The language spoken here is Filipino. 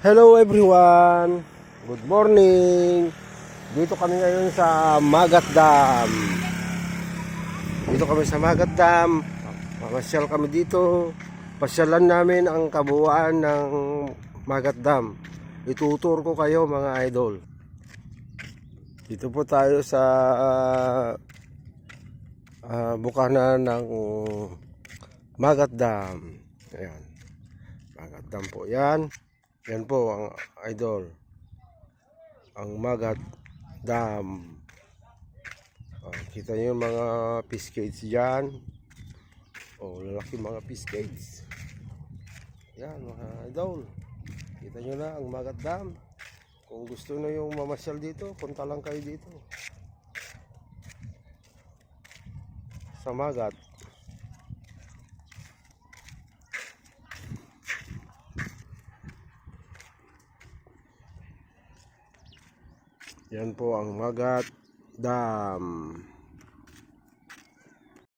Hello everyone! Good morning! Dito kami ngayon sa Magat Dam. Dito kami sa Magat Dam. Mamasyal kami dito. Pasyalan namin ang kabuuan ng Magat Dam. Itutur ko kayo mga idol. Dito po tayo sa bukana ng Magat Dam. Ayan. Magat Dam po yan. Yan po ang idol, ang Magat Dam. Kita nyo yung mga fish cage dyan. Lalaki mga fish cage. Yan mga idol, kita nyo na ang Magat Dam. Kung gusto nyo yung mamasyal dito, punta lang kayo dito sa Magat. Yan po ang Magat Dam.